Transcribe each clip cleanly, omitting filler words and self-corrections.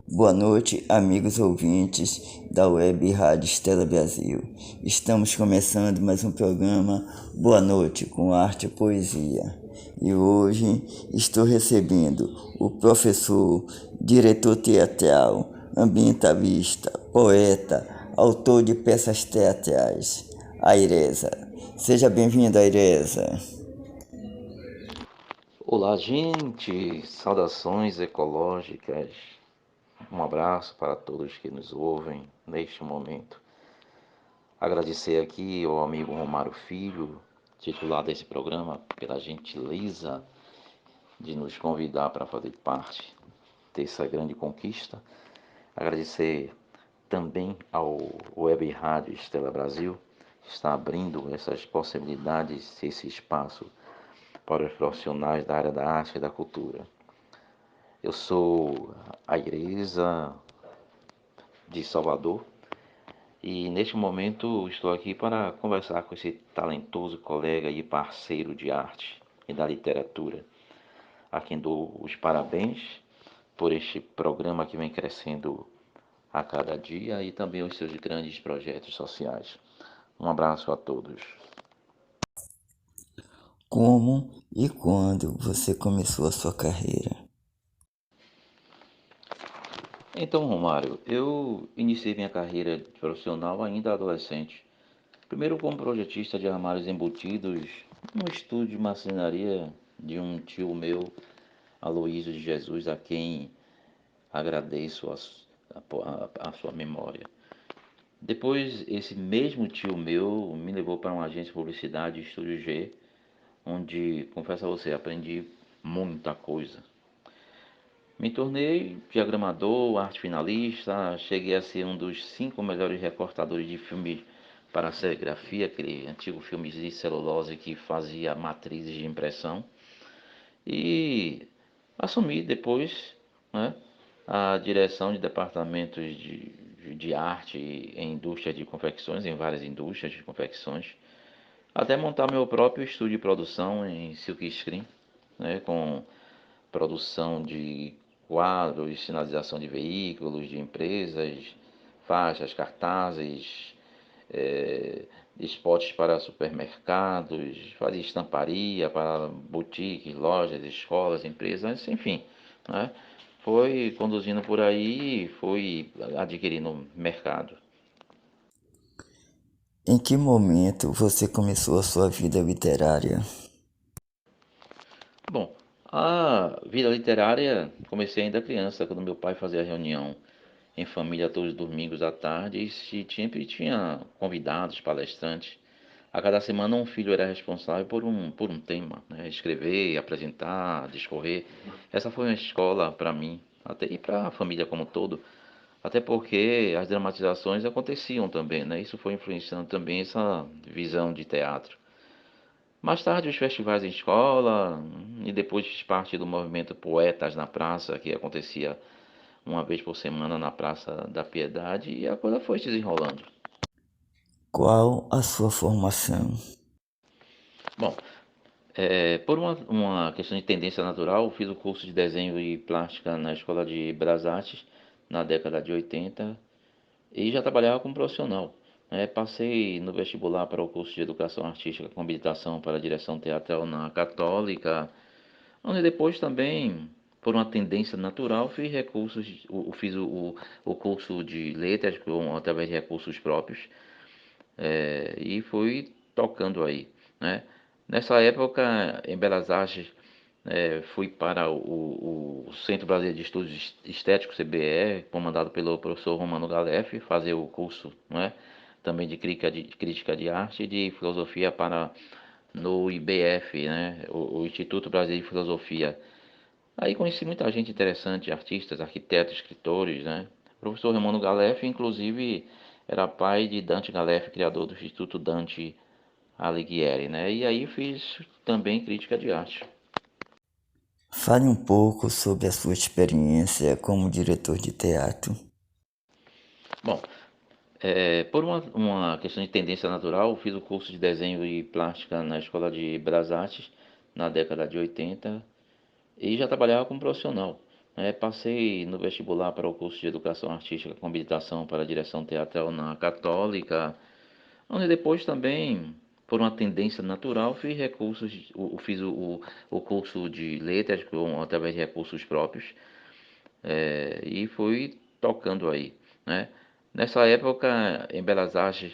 Boa noite, amigos ouvintes da Web Rádio Estela Brasil. Estamos começando mais um programa Boa Noite com Arte e Poesia. E hoje estou recebendo o professor, diretor teatral, ambientalista, poeta, autor de peças teatrais, Aireza. Seja bem-vindo, Aireza. Olá, gente! Saudações ecológicas. Um abraço para todos que nos ouvem neste momento. Agradecer aqui ao amigo Romário Filho, titular desse programa, pela gentileza de nos convidar para fazer parte dessa grande conquista. Agradecer também ao Web Rádio Estela Brasil, que está abrindo essas possibilidades, esse espaço para os profissionais da área da arte e da cultura. Eu sou a Ireza de Salvador e neste momento estou aqui para conversar com esse talentoso colega e parceiro de arte e da literatura, a quem dou os parabéns por este programa que vem crescendo a cada dia e também os seus grandes projetos sociais. Um abraço a todos. Como e quando você começou a sua carreira? Então, Romário, eu iniciei minha carreira profissional ainda adolescente. Primeiro como projetista de armários embutidos no estúdio de marcenaria de um tio meu, Aloísio de Jesus, a quem agradeço a sua memória. Depois, esse mesmo tio meu me levou para uma agência de publicidade, Estúdio G, onde, confesso a você, aprendi muita coisa. Me tornei diagramador, arte finalista, cheguei a ser um dos 5 melhores recortadores de filmes para a serigrafia, aquele antigo filme de celulose que fazia matrizes de impressão. E assumi depois, né, a direção de departamentos de arte em indústrias de confecções, em várias indústrias de confecções, até montar meu próprio estúdio de produção em silk screen, né, com produção de quadros, sinalização de veículos, de empresas, faixas, cartazes, eh, spots para supermercados, fazia estamparia para boutiques, lojas, escolas, empresas, enfim, né? Foi conduzindo por aí e foi adquirindo mercado. Em que momento você começou a sua vida literária? Bom, a vida literária comecei ainda criança, quando meu pai fazia reunião em família todos os domingos à tarde e sempre tinha convidados, palestrantes. A cada semana um filho era responsável por um tema, né? Escrever, apresentar, discorrer. Essa foi uma escola para mim, até e para a família como um todo, até porque as dramatizações aconteciam também, né? Isso foi influenciando também essa visão de teatro. Mais tarde, os festivais em escola, e depois fiz parte do movimento Poetas na Praça, que acontecia uma vez por semana na Praça da Piedade, e a coisa foi se desenrolando. Qual a sua formação? Bom, por uma questão de tendência natural, fiz o curso de desenho e plástica na Escola de Belas Artes na década de 80 e já trabalhava como profissional. Passei no vestibular para o curso de Educação Artística com habilitação para a direção teatral na Católica, onde depois também, por uma tendência natural, fiz recursos, fiz o curso de letras através de recursos próprios, e fui tocando aí, né? Nessa época, em Belas Artes, fui para o Centro Brasileiro de Estudos Estéticos, CBE, comandado pelo professor Romano Galef, fazer o curso, né? Também de crítica de arte e de filosofia para no IBF, né? O Instituto Brasileiro de Filosofia. Aí conheci muita gente interessante, artistas, arquitetos, escritores, né? O professor Romano Galef, inclusive, era pai de Dante Galef, criador do Instituto Dante Alighieri, né? E aí fiz também crítica de arte. Fale um pouco sobre a sua experiência como diretor de teatro. Bom, por uma questão de tendência natural, fiz o curso de desenho e plástica na Escola de Belas Artes na década de 80 e já trabalhava como profissional. Passei no vestibular para o curso de Educação Artística com habilitação para direção teatral na Católica, onde depois também, por uma tendência natural, fiz recursos, fiz o curso de letras através de recursos próprios, e fui tocando aí, né? Nessa época, em Belas Artes,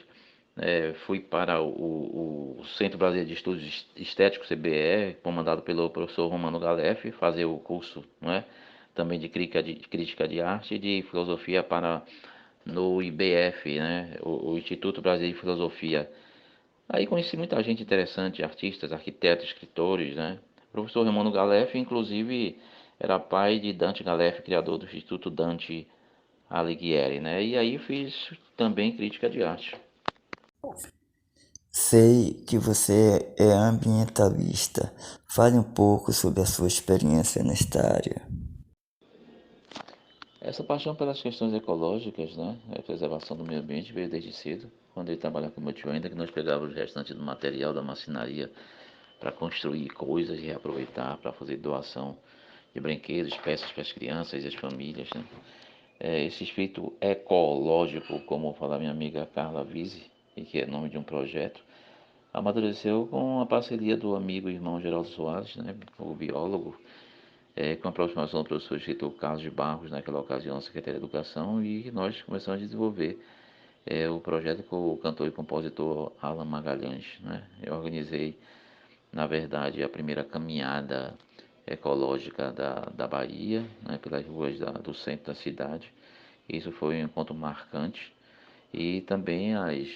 fui para o Centro Brasileiro de Estudos Estéticos, CBE, comandado pelo professor Romano Galef, fazer o curso, né? Também de crítica de arte e de filosofia no IBF, né? O Instituto Brasileiro de Filosofia. Aí conheci muita gente interessante, artistas, arquitetos, escritores, né? O professor Romano Galef, inclusive, era pai de Dante Galef, criador do Instituto Dante Alighieri, né? E aí fiz também crítica de arte. Sei que você é ambientalista. Fale um pouco sobre a sua experiência nesta área. Essa paixão pelas questões ecológicas, né, a preservação do meio ambiente veio desde cedo, quando ele trabalhava com o meu tio ainda, que nós pegávamos o restante do material da marcenaria para construir coisas e reaproveitar para fazer doação de brinquedos, peças para as crianças e as famílias, né. Esse espírito ecológico, como fala minha amiga Carla Vise, e que é nome de um projeto, amadureceu com a parceria do amigo e irmão Geraldo Soares, né, o biólogo, com a aproximação do professor escritor Carlos de Barros, naquela ocasião secretário de Educação, e nós começamos a desenvolver o projeto com o cantor e compositor Alan Magalhães. Né? Eu organizei, na verdade, a primeira caminhada ecológica da Bahia, né, pelas ruas do centro da cidade. Isso foi um encontro marcante. E também as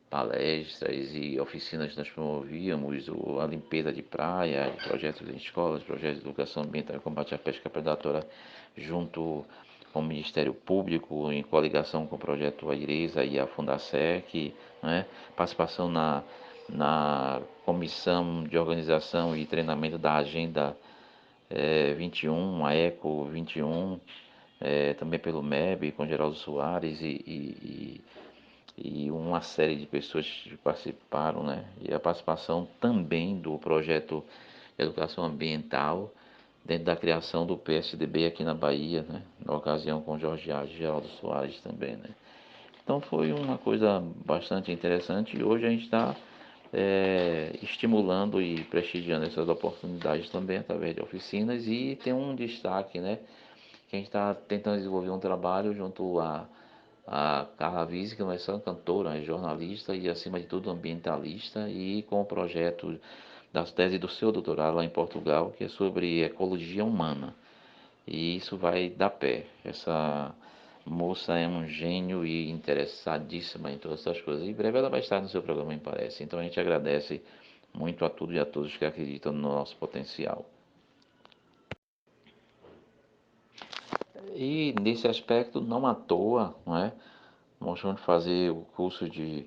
palestras e oficinas que nós promovíamos, a limpeza de praia, projetos em escolas, projetos de educação ambiental e combate à pesca predatória junto com o Ministério Público, em coligação com o projeto Aireza e a Fundasec, né? Participação na comissão de organização e treinamento da Agenda 21, a ECO 21, também pelo MEB, com Geraldo Soares e uma série de pessoas que participaram, né? E a participação também do projeto de educação ambiental dentro da criação do PSDB aqui na Bahia, né? Na ocasião com Jorge Agem e Geraldo Soares também, né? Então foi uma coisa bastante interessante e hoje a gente está estimulando e prestigiando essas oportunidades também através de oficinas e tem um destaque, né? Que a gente está tentando desenvolver um trabalho junto a Carla Vise, que não é só cantora, é jornalista e, acima de tudo, ambientalista, e com o projeto das teses do seu doutorado lá em Portugal, que é sobre ecologia humana. E isso vai dar pé. Essa moça é um gênio e interessadíssima em todas essas coisas. Em breve ela vai estar no seu programa, me parece. Então a gente agradece muito a tudo e a todos que acreditam no nosso potencial. E nesse aspecto, não à toa, não é? Nós vamos fazer o curso de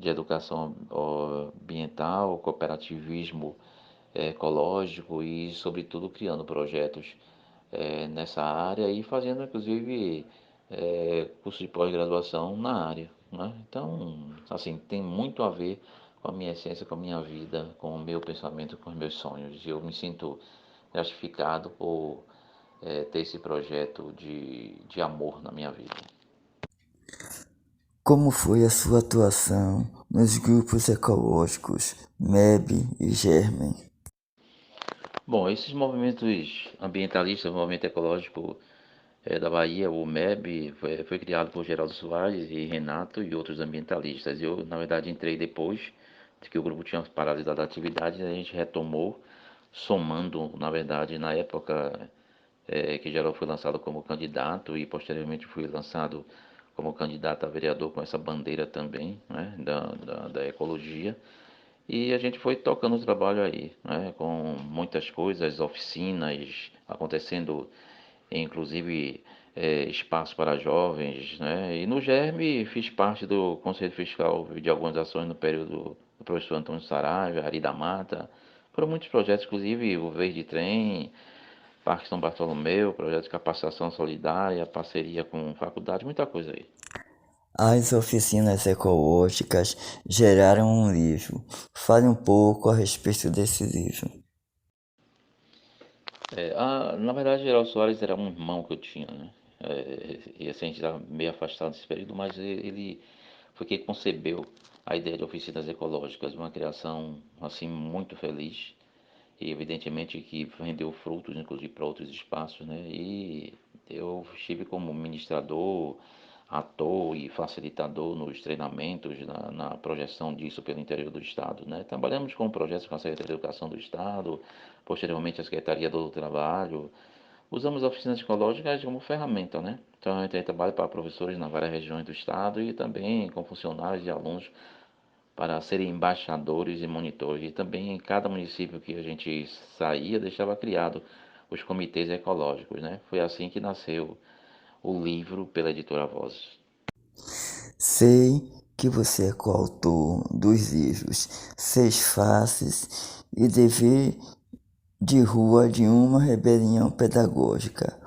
educação ambiental, cooperativismo ecológico e, sobretudo, criando projetos nessa área e fazendo, inclusive, curso de pós-graduação na área. Né? Então, assim, tem muito a ver com a minha essência, com a minha vida, com o meu pensamento, com os meus sonhos. E eu me sinto gratificado por ter esse projeto de amor na minha vida. Como foi a sua atuação nos grupos ecológicos MEB e Germen? Bom, esses movimentos ambientalistas, o movimento ecológico da Bahia, o MEB, foi criado por Geraldo Soares e Renato e outros ambientalistas. Eu, na verdade, entrei depois de que o grupo tinha paralisado a atividade, a gente retomou, somando, na verdade, na época que Geraldo foi lançado como candidato e posteriormente fui lançado como candidato a vereador com essa bandeira também, né, da ecologia. E a gente foi tocando o trabalho aí, né, com muitas coisas, oficinas acontecendo, inclusive espaço para jovens, né? E no Germe fiz parte do Conselho Fiscal de algumas ações no período do professor Antônio Saraiva, Ari da Mata. Foram muitos projetos, inclusive o Verde Trem, Parque São Bartolomeu, projeto de capacitação solidária, parceria com faculdade, muita coisa aí. As oficinas ecológicas geraram um livro. Fale um pouco a respeito desse livro. Na verdade, Geraldo Soares era um irmão que eu tinha, né? E assim, a gente estava meio afastado nesse período, mas ele foi quem concebeu a ideia de oficinas ecológicas, uma criação assim muito feliz e evidentemente que rendeu frutos, inclusive para outros espaços, né? E eu estive como ministrador, ator e facilitador nos treinamentos, na projeção disso pelo interior do Estado, né? Trabalhamos com projetos com a Secretaria de Educação do Estado, posteriormente a Secretaria do Trabalho. Usamos oficinas ecológicas como ferramenta, né? Então, a gente trabalha para professores nas várias regiões do Estado e também com funcionários e alunos para serem embaixadores e monitores. E também em cada município que a gente saía, deixava criado os comitês ecológicos, né? Foi assim que nasceu o livro pela editora Vozes. Sei que você é coautor dos livros Seis Faces e Dever de Rua de uma Rebelião Pedagógica.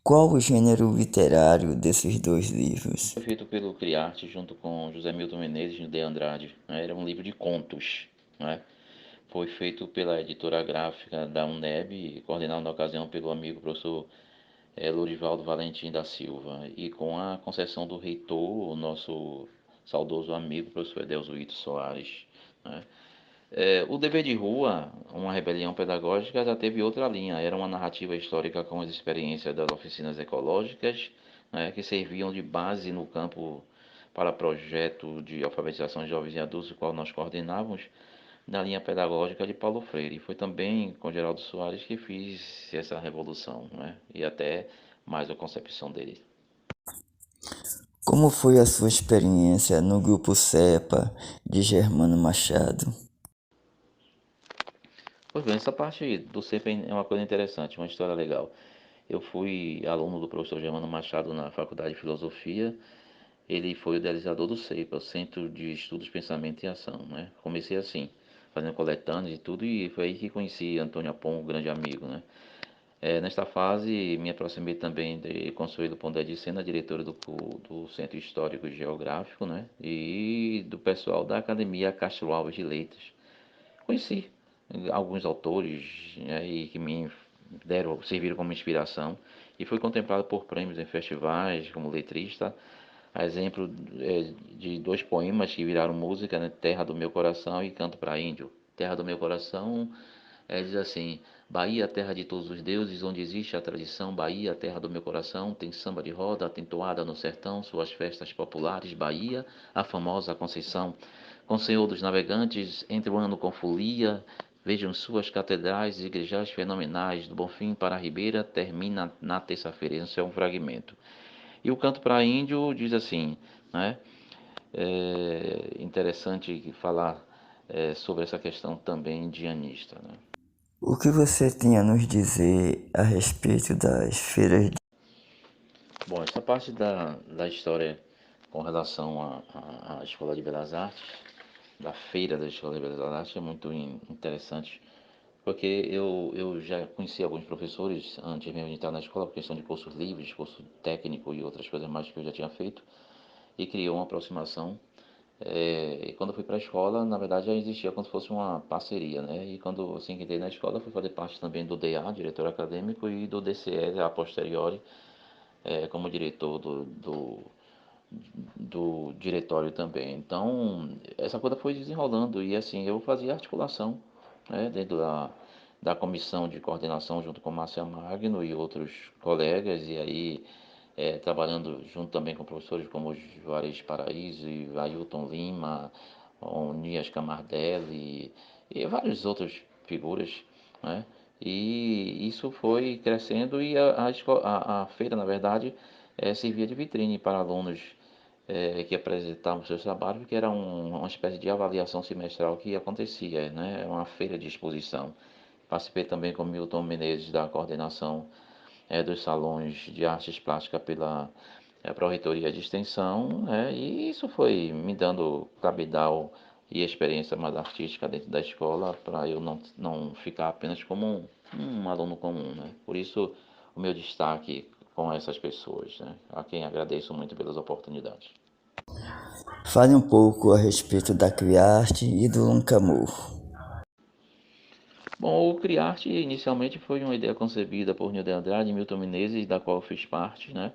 Qual o gênero literário desses dois livros? Foi feito pelo Criarte junto com José Milton Menezes e de Andrade, né? Era um livro de contos, né? Foi feito pela editora gráfica da UNEB, coordenado na ocasião pelo amigo professor Lorivaldo Valentim da Silva, e com a concessão do reitor, o nosso saudoso amigo professor Edelzuíto Soares, né? O Dever de Rua, uma rebelião pedagógica, já teve outra linha. Era uma narrativa histórica com as experiências das oficinas ecológicas, né, que serviam de base no campo para projeto de alfabetização de jovens e adultos, o qual nós coordenávamos, na linha pedagógica de Paulo Freire. Foi também com Geraldo Soares que fiz essa revolução, né, e até mais a concepção dele. Como foi a sua experiência no grupo CEPA de Germano Machado? Pois bem, essa parte do CEP é uma coisa interessante, uma história legal. Eu fui aluno do professor Germano Machado na Faculdade de Filosofia. Ele foi o idealizador do CEIPA, o Centro de Estudos, Pensamento e Ação, né? Comecei assim, fazendo coletâneas e tudo, e foi aí que conheci Antônio Apom, um grande amigo, né? Nesta fase, me aproximei também de Consuelo Pondé de Sena, diretora do Centro Histórico e Geográfico, né? E do pessoal da Academia Castro Alves de Letras. Conheci alguns autores, né, e que me serviram como inspiração e fui contemplado por prêmios em festivais como letrista, a exemplo de dois poemas que viraram música, né, Terra do Meu Coração e Canto para Índio. Terra do Meu Coração diz assim: Bahia, terra de todos os deuses, onde existe a tradição. Bahia, terra do meu coração, tem samba de roda, tem toada no sertão, suas festas populares. Bahia, a famosa Conceição, com Senhor dos Navegantes, entre o ano com folia. Vejam suas catedrais e igrejais fenomenais, do Bonfim para a Ribeira, termina na terça-feira. Esse é um fragmento. E o canto para índio diz assim, né? É interessante falar sobre essa questão também indianista, né? O que você tem a nos dizer a respeito das feiras de... Bom, essa parte da história com relação à Escola de Belas Artes, da feira da Escola de Belas Artes, é muito interessante, porque eu já conheci alguns professores antes mesmo de entrar na escola, por questão de cursos livres, curso técnico e outras coisas mais que eu já tinha feito, e criou uma aproximação. E quando eu fui para a escola, na verdade já existia como se fosse uma parceria, né? E quando assim que entrei na escola, fui fazer parte também do DA, diretor acadêmico, e do DCE, a posteriori, como diretor do diretório também. Então, essa coisa foi desenrolando e assim, eu fazia articulação, né, dentro da comissão de coordenação junto com Márcia Magno e outros colegas, e aí trabalhando junto também com professores como Juarez Paraíso, Ailton Lima, Nias Camardelli e várias outras figuras, né? E isso foi crescendo e a feira, na verdade, servia de vitrine para alunos que apresentavam seus trabalhos, porque era uma espécie de avaliação semestral que acontecia, né? Era uma feira de exposição. Participei também com Milton Menezes da coordenação dos salões de artes plásticas pela Pró-Reitoria de Extensão, né? E isso foi me dando cabedal e experiência mais artística dentro da escola para eu não ficar apenas como um aluno comum, né? Por isso o meu destaque com essas pessoas, né? A quem agradeço muito pelas oportunidades. Fale um pouco a respeito da Criarte e do Lancamor. Bom, o Criarte inicialmente foi uma ideia concebida por Nilde Andrade e Milton Menezes, da qual eu fiz parte, né?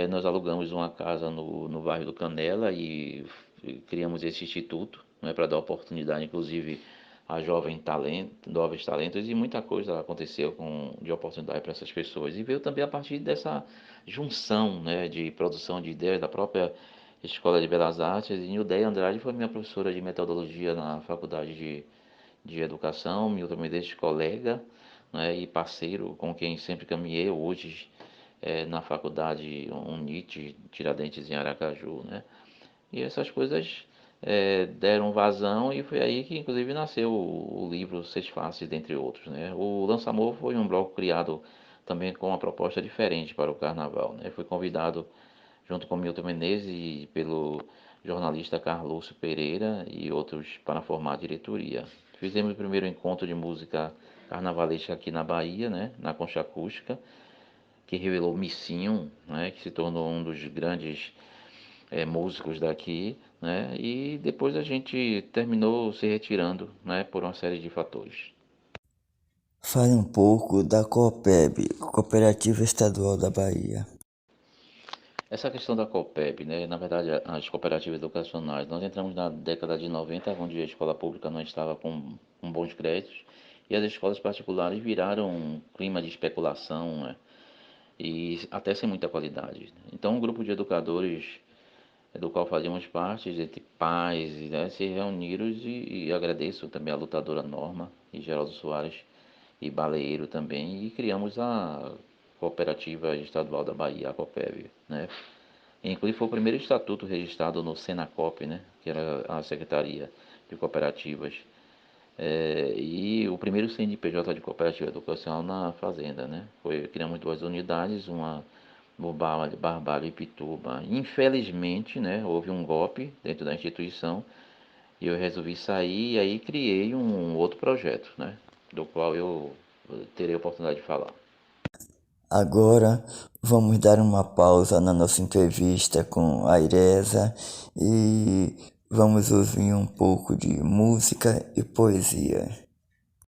Nós alugamos uma casa no bairro do Canela e criamos esse instituto, né, para dar oportunidade, inclusive, a jovens talentos, e muita coisa aconteceu de oportunidade para essas pessoas. E veio também a partir dessa junção, né, de produção de ideias da própria Escola de Belas Artes. E Nildeia Andrade foi minha professora de metodologia na Faculdade de Educação, Milton Menezes, colega, né, e parceiro com quem sempre caminhei, hoje na faculdade UNIT, Tiradentes, em Aracaju, né? E essas coisas deram vazão e foi aí que inclusive nasceu o livro Seis Faces, dentre outros, né? O Lança-Amor foi um bloco criado também com uma proposta diferente para o carnaval, né? Fui convidado junto com Milton Menezes e pelo jornalista Carlos Pereira e outros para formar a diretoria. Fizemos o primeiro encontro de música carnavalesca aqui na Bahia, né? Na Concha Acústica, que revelou Missinho, né, que se tornou um dos grandes músicos daqui, né, e depois a gente terminou se retirando, né, por uma série de fatores. Fale um pouco da COPEB, Cooperativa Estadual da Bahia. Essa questão da COPEB, né, na verdade as cooperativas educacionais, nós entramos na década de 90, onde a escola pública não estava com bons créditos, e as escolas particulares viraram um clima de especulação, né, e até sem muita qualidade. Então um grupo de educadores do qual fazíamos parte, entre pais, né, se reuniram e agradeço também a lutadora Norma e Geraldo Soares e Baleiro também, e criamos a Cooperativa Estadual da Bahia, a COPEB, né? Inclusive foi o primeiro estatuto registrado no Senacop, né, que era a Secretaria de Cooperativas, e o primeiro CNPJ de cooperativa educacional na fazenda, né? Criamos duas unidades, uma no Barbalho e Pituba. Infelizmente, né, houve um golpe dentro da instituição e eu resolvi sair e aí criei um outro projeto, né, do qual eu terei a oportunidade de falar. Agora vamos dar uma pausa na nossa entrevista com a Iresa e vamos ouvir um pouco de música e poesia.